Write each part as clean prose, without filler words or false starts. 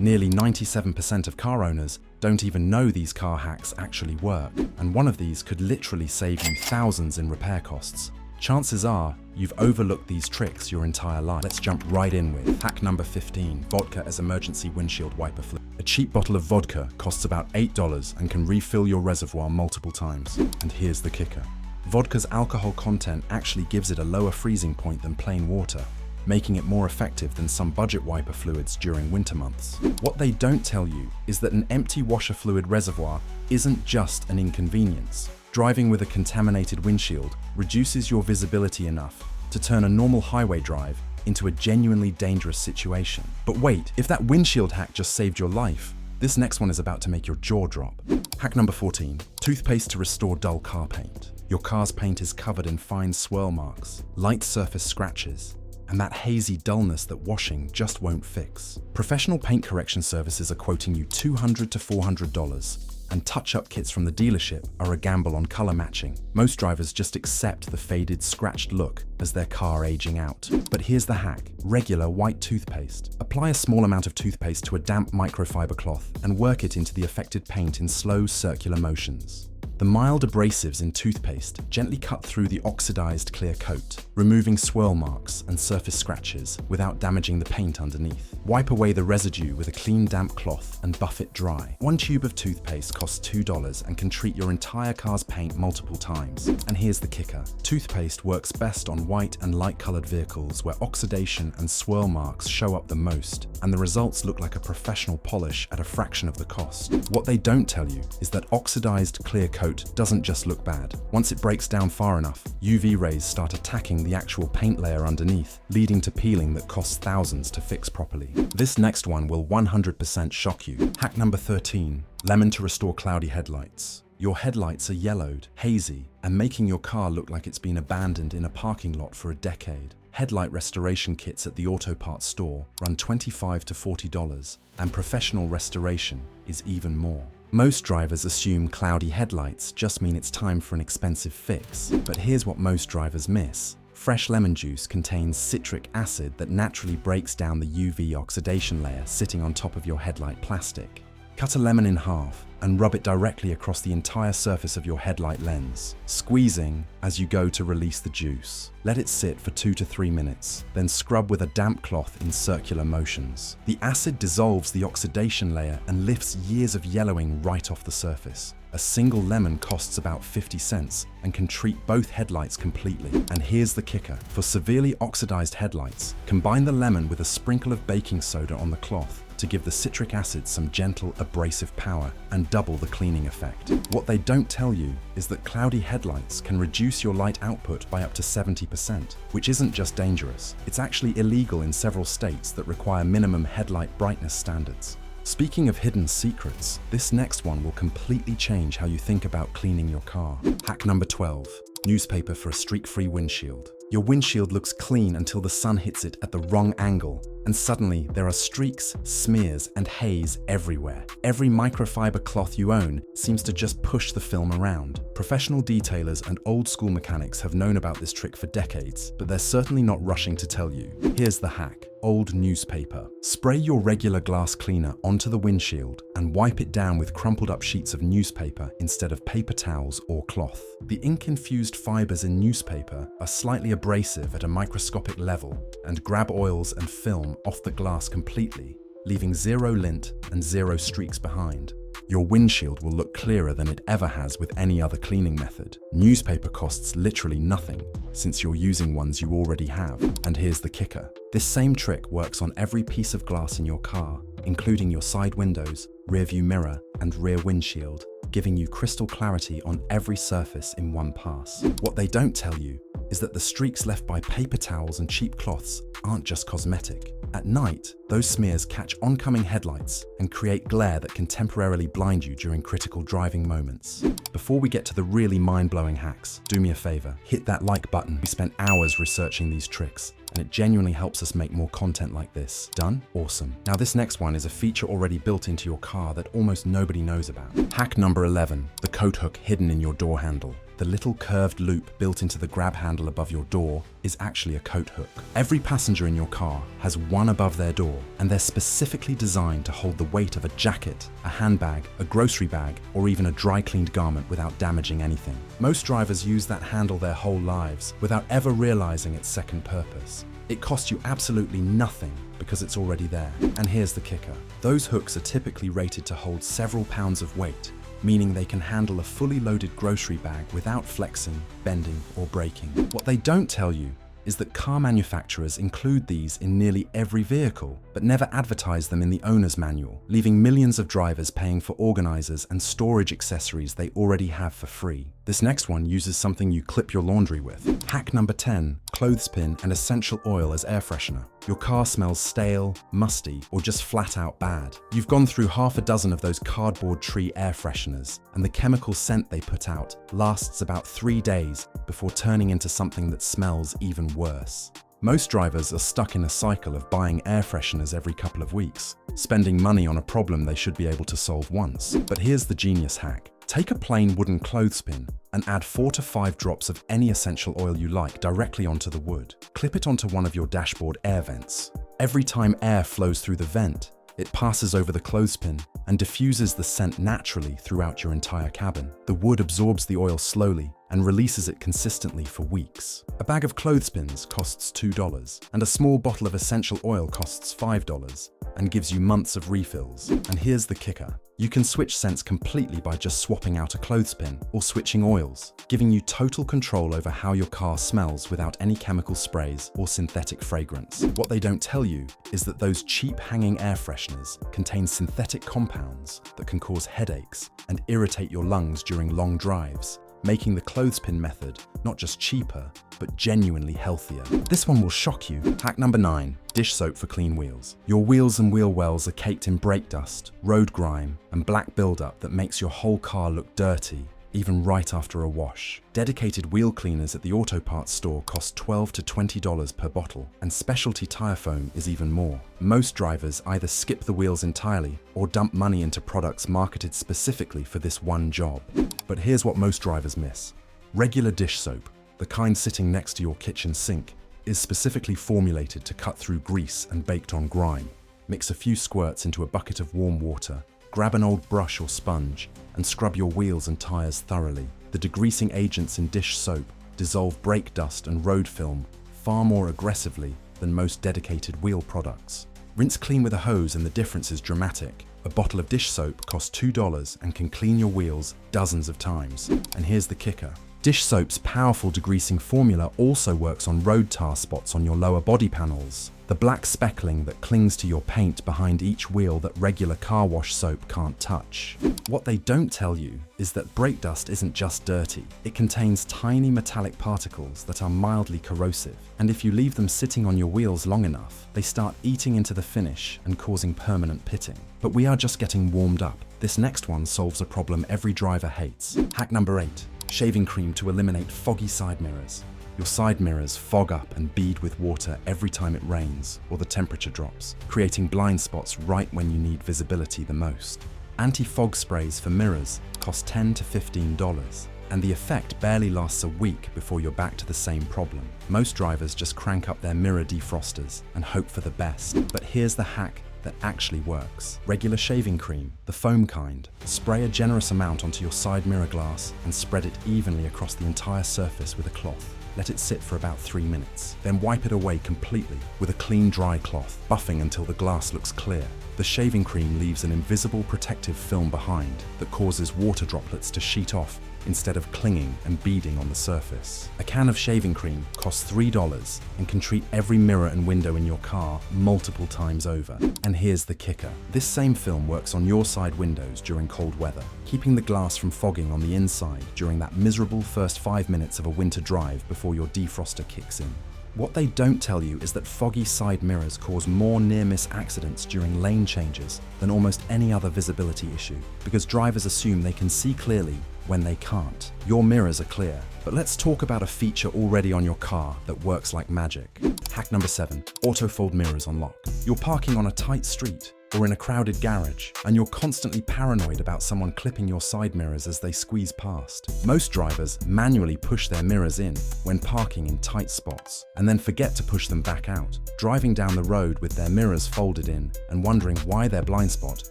Nearly 97% of car owners don't even know these car hacks actually work, and one of these could literally save you thousands in repair costs. Chances are you've overlooked these tricks your entire life. Let's jump right in with hack number 15, vodka as emergency windshield wiper fluid. A cheap bottle of vodka costs about $8 and can refill your reservoir multiple times. And here's the kicker. Vodka's alcohol content actually gives it a lower freezing point than plain water, making it more effective than some budget wiper fluids during winter months. What they don't tell you is that an empty washer fluid reservoir isn't just an inconvenience. Driving with a contaminated windshield reduces your visibility enough to turn a normal highway drive into a genuinely dangerous situation. But wait, if that windshield hack just saved your life, this next one is about to make your jaw drop. Hack number 14, toothpaste to restore dull car paint. Your car's paint is covered in fine swirl marks, light surface scratches, and that hazy dullness that washing just won't fix. Professional paint correction services are quoting you $200 to $400, and touch-up kits from the dealership are a gamble on color matching. Most drivers just accept the faded, scratched look as their car aging out. But here's the hack: regular white toothpaste. Apply a small amount of toothpaste to a damp microfiber cloth and work it into the affected paint in slow, circular motions. The mild abrasives in toothpaste gently cut through the oxidized clear coat, removing swirl marks and surface scratches without damaging the paint underneath. Wipe away the residue with a clean, damp cloth and buff it dry. One tube of toothpaste costs $2 and can treat your entire car's paint multiple times. And here's the kicker: toothpaste works best on white and light-colored vehicles where oxidation and swirl marks show up the most, and the results look like a professional polish at a fraction of the cost. What they don't tell you is that oxidized clear coat doesn't just look bad. Once it breaks down far enough, UV rays start attacking the actual paint layer underneath, leading to peeling that costs thousands to fix properly. This next one will 100% shock you. Hack number 13, lemon to restore cloudy headlights. Your headlights are yellowed, hazy, and making your car look like it's been abandoned in a parking lot for a decade. Headlight restoration kits at the auto parts store run $25 to $40, and professional restoration is even more. Most drivers assume cloudy headlights just mean it's time for an expensive fix. But here's what most drivers miss. Fresh lemon juice contains citric acid that naturally breaks down the UV oxidation layer sitting on top of your headlight plastic. Cut a lemon in half and rub it directly across the entire surface of your headlight lens, squeezing as you go to release the juice. Let it sit for 2 to 3 minutes, then scrub with a damp cloth in circular motions. The acid dissolves the oxidation layer and lifts years of yellowing right off the surface. A single lemon costs about 50 cents and can treat both headlights completely. And here's the kicker: for severely oxidized headlights, combine the lemon with a sprinkle of baking soda on the cloth to give the citric acid some gentle abrasive power and double the cleaning effect. What they don't tell you is that cloudy headlights can reduce your light output by up to 70%, which isn't just dangerous, it's actually illegal in several states that require minimum headlight brightness standards. Speaking of hidden secrets, this next one will completely change how you think about cleaning your car. Hack number 12, newspaper for a streak-free windshield. Your windshield looks clean until the sun hits it at the wrong angle, and suddenly there are streaks, smears, and haze everywhere. Every microfiber cloth you own seems to just push the film around. Professional detailers and old-school mechanics have known about this trick for decades, but they're certainly not rushing to tell you. Here's the hack: old newspaper. Spray your regular glass cleaner onto the windshield and wipe it down with crumpled up sheets of newspaper instead of paper towels or cloth. The ink-infused fibers in newspaper are slightly abrasive at a microscopic level and grab oils and film off the glass completely, leaving zero lint and zero streaks behind. Your windshield will look clearer than it ever has with any other cleaning method. Newspaper costs literally nothing, since you're using ones you already have. And here's the kicker: this same trick works on every piece of glass in your car, including your side windows, rearview mirror, and rear windshield, giving you crystal clarity on every surface in one pass. What they don't tell you is that the streaks left by paper towels and cheap cloths aren't just cosmetic. At night, those smears catch oncoming headlights and create glare that can temporarily blind you during critical driving moments. Before we get to the really mind-blowing hacks, do me a favor, hit that like button. We spent hours researching these tricks, and it genuinely helps us make more content like this. Done? Awesome. Now this next one is a feature already built into your car that almost nobody knows about. Hack number 11, the coat hook hidden in your door handle. The little curved loop built into the grab handle above your door is actually a coat hook. Every passenger in your car has one above their door, and they're specifically designed to hold the weight of a jacket, a handbag, a grocery bag, or even a dry-cleaned garment without damaging anything. Most drivers use that handle their whole lives without ever realizing its second purpose. It costs you absolutely nothing because it's already there. And here's the kicker. Those hooks are typically rated to hold several pounds of weight, meaning they can handle a fully loaded grocery bag without flexing, bending, or breaking. What they don't tell you is that car manufacturers include these in nearly every vehicle, but never advertise them in the owner's manual, leaving millions of drivers paying for organizers and storage accessories they already have for free. This next one uses something you clip your laundry with. Hack number 10, clothespin and essential oil as air freshener. Your car smells stale, musty, or just flat out bad. You've gone through half a dozen of those cardboard tree air fresheners, and the chemical scent they put out lasts about 3 days before turning into something that smells even worse. Most drivers are stuck in a cycle of buying air fresheners every couple of weeks, spending money on a problem they should be able to solve once. But here's the genius hack. Take a plain wooden clothespin and add 4 to 5 drops of any essential oil you like directly onto the wood. Clip it onto one of your dashboard air vents. Every time air flows through the vent, it passes over the clothespin and diffuses the scent naturally throughout your entire cabin. The wood absorbs the oil slowly and releases it consistently for weeks. A bag of clothespins costs $2, and a small bottle of essential oil costs $5 and gives you months of refills. And here's the kicker. You can switch scents completely by just swapping out a clothespin or switching oils, giving you total control over how your car smells without any chemical sprays or synthetic fragrance. What they don't tell you is that those cheap hanging air fresheners contain synthetic compounds that can cause headaches and irritate your lungs during long drives, making the clothespin method not just cheaper, but genuinely healthier. This one will shock you. Hack number 9, dish soap for clean wheels. Your wheels and wheel wells are caked in brake dust, road grime, and black buildup that makes your whole car look dirty, even right after a wash. Dedicated wheel cleaners at the auto parts store cost $12 to $20 per bottle, and specialty tire foam is even more. Most drivers either skip the wheels entirely or dump money into products marketed specifically for this one job. But here's what most drivers miss. Regular dish soap, the kind sitting next to your kitchen sink, is specifically formulated to cut through grease and baked-on grime. Mix a few squirts into a bucket of warm water, grab an old brush or sponge, and scrub your wheels and tires thoroughly. The degreasing agents in dish soap dissolve brake dust and road film far more aggressively than most dedicated wheel products. Rinse clean with a hose and the difference is dramatic. A bottle of dish soap costs $2 and can clean your wheels dozens of times. And here's the kicker. Dish soap's powerful degreasing formula also works on road tar spots on your lower body panels, the black speckling that clings to your paint behind each wheel that regular car wash soap can't touch. What they don't tell you is that brake dust isn't just dirty. It contains tiny metallic particles that are mildly corrosive, and if you leave them sitting on your wheels long enough, they start eating into the finish and causing permanent pitting. But we are just getting warmed up. This next one solves a problem every driver hates. Hack number 8. Shaving cream to eliminate foggy side mirrors. Your side mirrors fog up and bead with water every time it rains or the temperature drops, creating blind spots right when you need visibility the most. Anti-fog sprays for mirrors cost $10 to $15, and the effect barely lasts a week before you're back to the same problem. Most drivers just crank up their mirror defrosters and hope for the best. But here's the hack that actually works. Regular shaving cream, the foam kind. Spray a generous amount onto your side mirror glass and spread it evenly across the entire surface with a cloth. Let it sit for about 3 minutes. Then wipe it away completely with a clean, dry cloth, buffing until the glass looks clear. The shaving cream leaves an invisible protective film behind that causes water droplets to sheet off instead of clinging and beading on the surface. A can of shaving cream costs $3 and can treat every mirror and window in your car multiple times over. And here's the kicker. This same film works on your side windows during cold weather, keeping the glass from fogging on the inside during that miserable first 5 minutes of a winter drive before your defroster kicks in. What they don't tell you is that foggy side mirrors cause more near-miss accidents during lane changes than almost any other visibility issue, because drivers assume they can see clearly when they can't. Your mirrors are clear, but let's talk about a feature already on your car that works like magic. Hack number 7, auto fold mirrors on lock. You're parking on a tight street, or in a crowded garage, and you're constantly paranoid about someone clipping your side mirrors as they squeeze past. Most drivers manually push their mirrors in when parking in tight spots, and then forget to push them back out, driving down the road with their mirrors folded in and wondering why their blind spot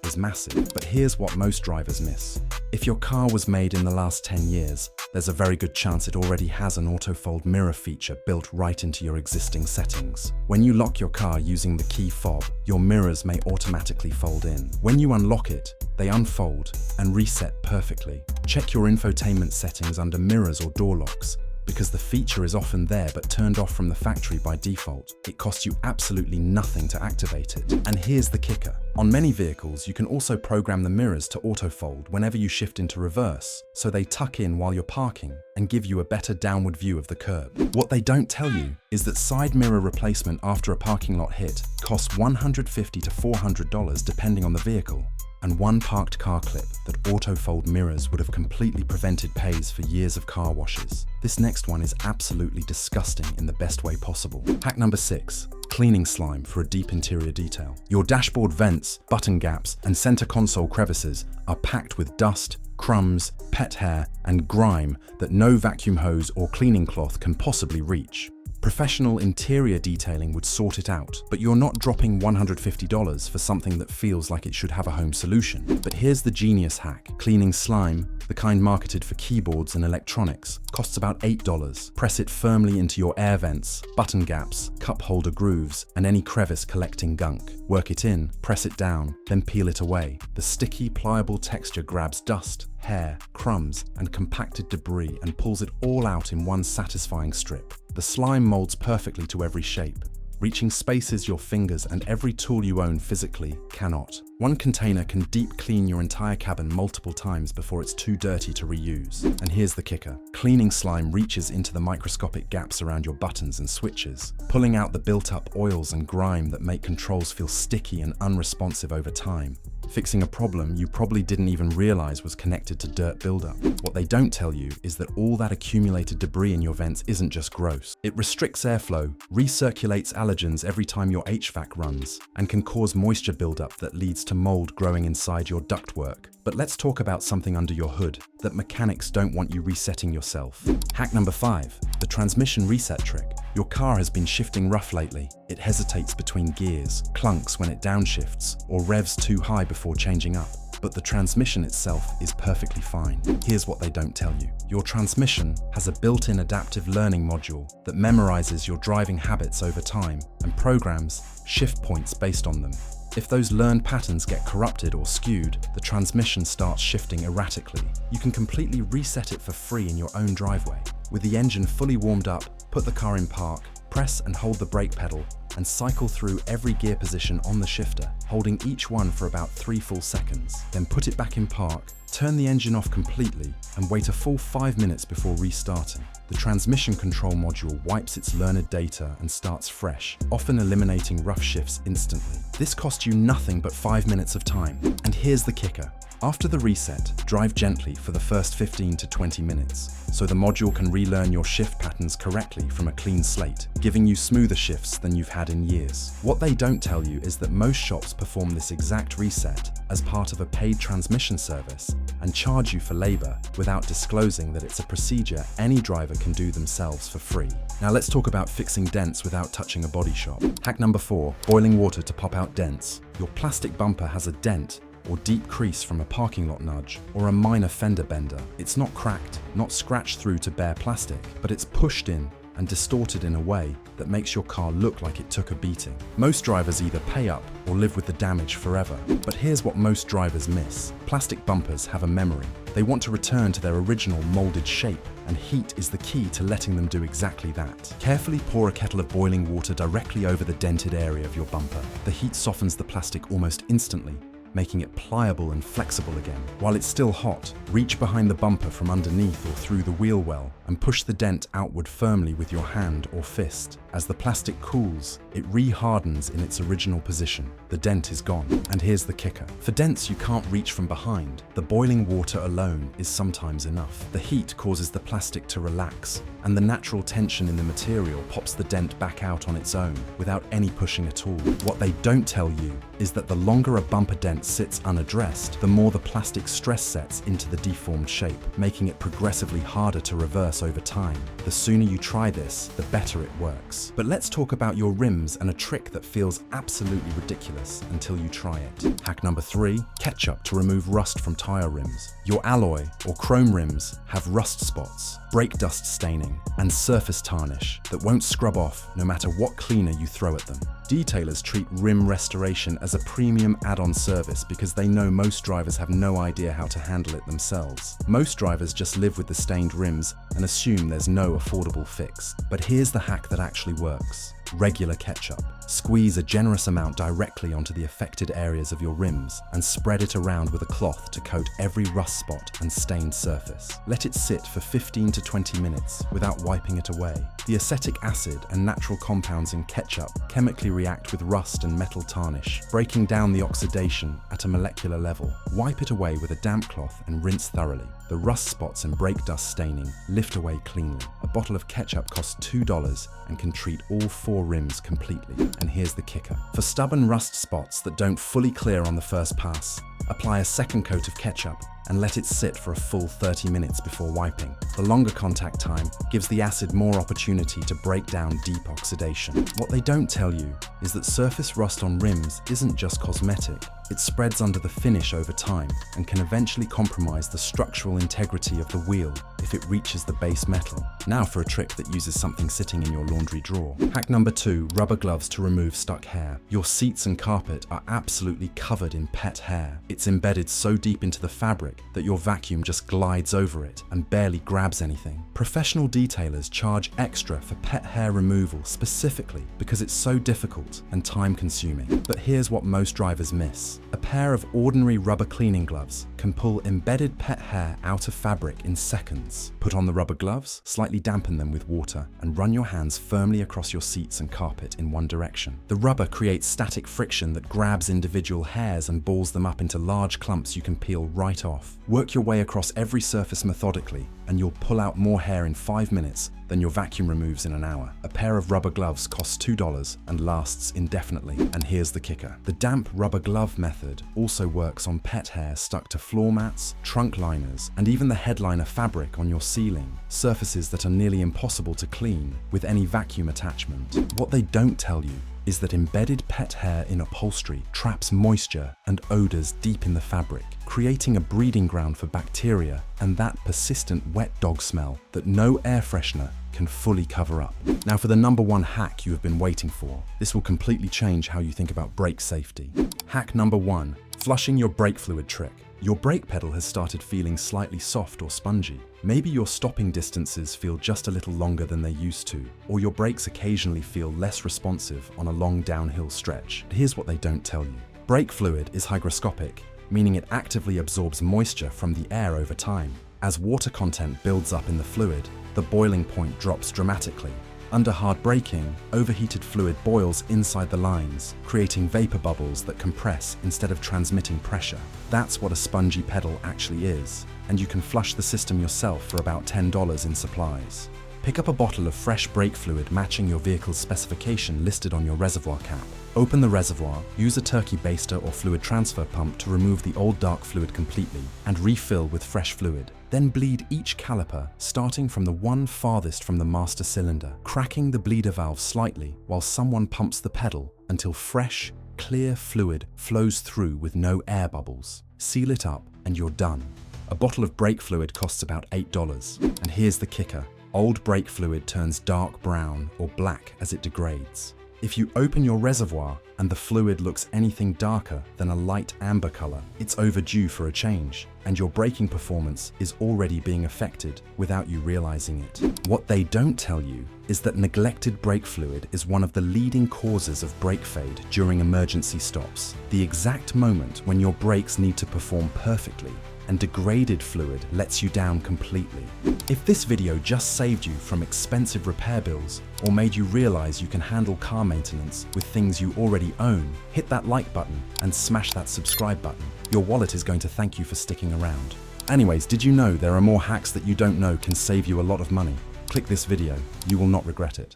is massive. But here's what most drivers miss. If your car was made in the last 10 years, there's a very good chance it already has an auto-fold mirror feature built right into your existing settings. When you lock your car using the key fob, your mirrors may automatically fold in. When you unlock it, they unfold and reset perfectly. Check your infotainment settings under mirrors or door locks, because the feature is often there but turned off from the factory by default. It costs you absolutely nothing to activate it. And here's the kicker. On many vehicles, you can also program the mirrors to auto-fold whenever you shift into reverse, so they tuck in while you're parking and give you a better downward view of the curb. What they don't tell you is that side mirror replacement after a parking lot hit costs $150 to $400 depending on the vehicle. And one parked car clip that auto-fold mirrors would have completely prevented pays for years of car washes. This next one is absolutely disgusting in the best way possible. Hack number 6. Cleaning slime for a deep interior detail. Your dashboard vents, button gaps, and center console crevices are packed with dust, crumbs, pet hair, and grime that no vacuum hose or cleaning cloth can possibly reach. Professional interior detailing would sort it out, but you're not dropping $150 for something that feels like it should have a home solution. But here's the genius hack. Cleaning slime, the kind marketed for keyboards and electronics, costs about $8. Press it firmly into your air vents, button gaps, cup holder grooves, and any crevice collecting gunk. Work it in, press it down, then peel it away. The sticky, pliable texture grabs dust, hair, crumbs, and compacted debris and pulls it all out in one satisfying strip. The slime molds perfectly to every shape, reaching spaces your fingers and every tool you own physically cannot. One container can deep clean your entire cabin multiple times before it's too dirty to reuse. And here's the kicker. Cleaning slime reaches into the microscopic gaps around your buttons and switches, pulling out the built-up oils and grime that make controls feel sticky and unresponsive over time, fixing a problem you probably didn't even realize was connected to dirt buildup. What they don't tell you is that all that accumulated debris in your vents isn't just gross. It restricts airflow, recirculates allergens every time your HVAC runs, and can cause moisture buildup that leads to mold growing inside your ductwork. But let's talk about something under your hood that mechanics don't want you resetting yourself. Hack number 5, the transmission reset trick. Your car has been shifting rough lately. It hesitates between gears, clunks when it downshifts, or revs too high before changing up. But the transmission itself is perfectly fine. Here's what they don't tell you. Your transmission has a built-in adaptive learning module that memorizes your driving habits over time and programs shift points based on them. If those learned patterns get corrupted or skewed, the transmission starts shifting erratically. You can completely reset it for free in your own driveway. With the engine fully warmed up, put the car in park, press and hold the brake pedal, and cycle through every gear position on the shifter, holding each one for about 3 full seconds. Then put it back in park, turn the engine off completely, and wait a full 5 minutes before restarting. The transmission control module wipes its learned data and starts fresh, often eliminating rough shifts instantly. This costs you nothing but 5 minutes of time. And here's the kicker. After the reset, drive gently for the first 15 to 20 minutes, so the module can relearn your shift patterns correctly from a clean slate, giving you smoother shifts than you've had in years. What they don't tell you is that most shops perform this exact reset as part of a paid transmission service and charge you for labor without disclosing that it's a procedure any driver can do themselves for free. Now let's talk about fixing dents without touching a body shop. Hack number 4, boiling water to pop out dents. Your plastic bumper has a dent or deep crease from a parking lot nudge, or a minor fender bender. It's not cracked, not scratched through to bare plastic, but it's pushed in and distorted in a way that makes your car look like it took a beating. Most drivers either pay up or live with the damage forever. But here's what most drivers miss. Plastic bumpers have a memory. They want to return to their original molded shape, and heat is the key to letting them do exactly that. Carefully pour a kettle of boiling water directly over the dented area of your bumper. The heat softens the plastic almost instantly, making it pliable and flexible again. While it's still hot, reach behind the bumper from underneath or through the wheel well and push the dent outward firmly with your hand or fist. As the plastic cools, it re-hardens in its original position. The dent is gone. And here's the kicker. For dents you can't reach from behind, the boiling water alone is sometimes enough. The heat causes the plastic to relax and the natural tension in the material pops the dent back out on its own without any pushing at all. What they don't tell you is that the longer a bumper dent sits unaddressed, the more the plastic stress sets into the deformed shape, making it progressively harder to reverse over time. The sooner you try this, the better it works. But let's talk about your rims and a trick that feels absolutely ridiculous until you try it. Hack number 3, ketchup to remove rust from tire rims. Your alloy or chrome rims have rust spots, brake dust staining, and surface tarnish that won't scrub off no matter what cleaner you throw at them. Detailers treat rim restoration as a premium add-on service because they know most drivers have no idea how to handle it themselves. Most drivers just live with the stained rims and assume there's no affordable fix. But here's the hack that actually works. Regular ketchup. Squeeze a generous amount directly onto the affected areas of your rims and spread it around with a cloth to coat every rust spot and stained surface. Let it sit for 15 to 20 minutes without wiping it away. The acetic acid and natural compounds in ketchup chemically react with rust and metal tarnish, breaking down the oxidation at a molecular level. Wipe it away with a damp cloth and rinse thoroughly. The rust spots and brake dust staining lift away cleanly. A bottle of ketchup costs $2 and can treat all 4 rims completely. And here's the kicker. For stubborn rust spots that don't fully clear on the first pass, apply a second coat of ketchup and let it sit for a full 30 minutes before wiping. The longer contact time gives the acid more opportunity to break down deep oxidation. What they don't tell you is that surface rust on rims isn't just cosmetic. It spreads under the finish over time and can eventually compromise the structural integrity of the wheel if it reaches the base metal. Now for a trick that uses something sitting in your laundry drawer. Hack number 2, rubber gloves to remove stuck hair. Your seats and carpet are absolutely covered in pet hair. It's embedded so deep into the fabric that your vacuum just glides over it and barely grabs anything. Professional detailers charge extra for pet hair removal specifically because it's so difficult and time-consuming. But here's what most drivers miss. A pair of ordinary rubber cleaning gloves can pull embedded pet hair out of fabric in seconds. Put on the rubber gloves, slightly dampen them with water, and run your hands firmly across your seats and carpet in one direction. The rubber creates static friction that grabs individual hairs and balls them up into large clumps you can peel right off. Work your way across every surface methodically, and you'll pull out more hair in 5 minutes than your vacuum removes in an hour. A pair of rubber gloves costs $2 and lasts indefinitely. And here's the kicker. The damp rubber glove method also works on pet hair stuck to floor mats, trunk liners, and even the headliner fabric on your ceiling, surfaces that are nearly impossible to clean with any vacuum attachment. What they don't tell you is that embedded pet hair in upholstery traps moisture and odors deep in the fabric, creating a breeding ground for bacteria and that persistent wet dog smell that no air freshener can fully cover up. Now for the number 1 hack you have been waiting for. This will completely change how you think about brake safety. Hack number 1, flushing your brake fluid trick. Your brake pedal has started feeling slightly soft or spongy. Maybe your stopping distances feel just a little longer than they used to, or your brakes occasionally feel less responsive on a long downhill stretch. But here's what they don't tell you. Brake fluid is hygroscopic, meaning it actively absorbs moisture from the air over time. As water content builds up in the fluid, the boiling point drops dramatically. Under hard braking, overheated fluid boils inside the lines, creating vapor bubbles that compress instead of transmitting pressure. That's what a spongy pedal actually is, and you can flush the system yourself for about $10 in supplies. Pick up a bottle of fresh brake fluid matching your vehicle's specification listed on your reservoir cap. Open the reservoir, use a turkey baster or fluid transfer pump to remove the old dark fluid completely, and refill with fresh fluid. Then bleed each caliper, starting from the one farthest from the master cylinder, cracking the bleeder valve slightly while someone pumps the pedal until fresh, clear fluid flows through with no air bubbles. Seal it up and you're done. A bottle of brake fluid costs about $8. And here's the kicker. Old brake fluid turns dark brown or black as it degrades. If you open your reservoir and the fluid looks anything darker than a light amber color, it's overdue for a change, and your braking performance is already being affected without you realizing it. What they don't tell you is that neglected brake fluid is one of the leading causes of brake fade during emergency stops, the exact moment when your brakes need to perform perfectly, and degraded fluid lets you down completely. If this video just saved you from expensive repair bills or made you realize you can handle car maintenance with things you already own, hit that like button and smash that subscribe button. Your wallet is going to thank you for sticking around. Anyways, did you know there are more hacks that you don't know can save you a lot of money? click this video, you will not regret it.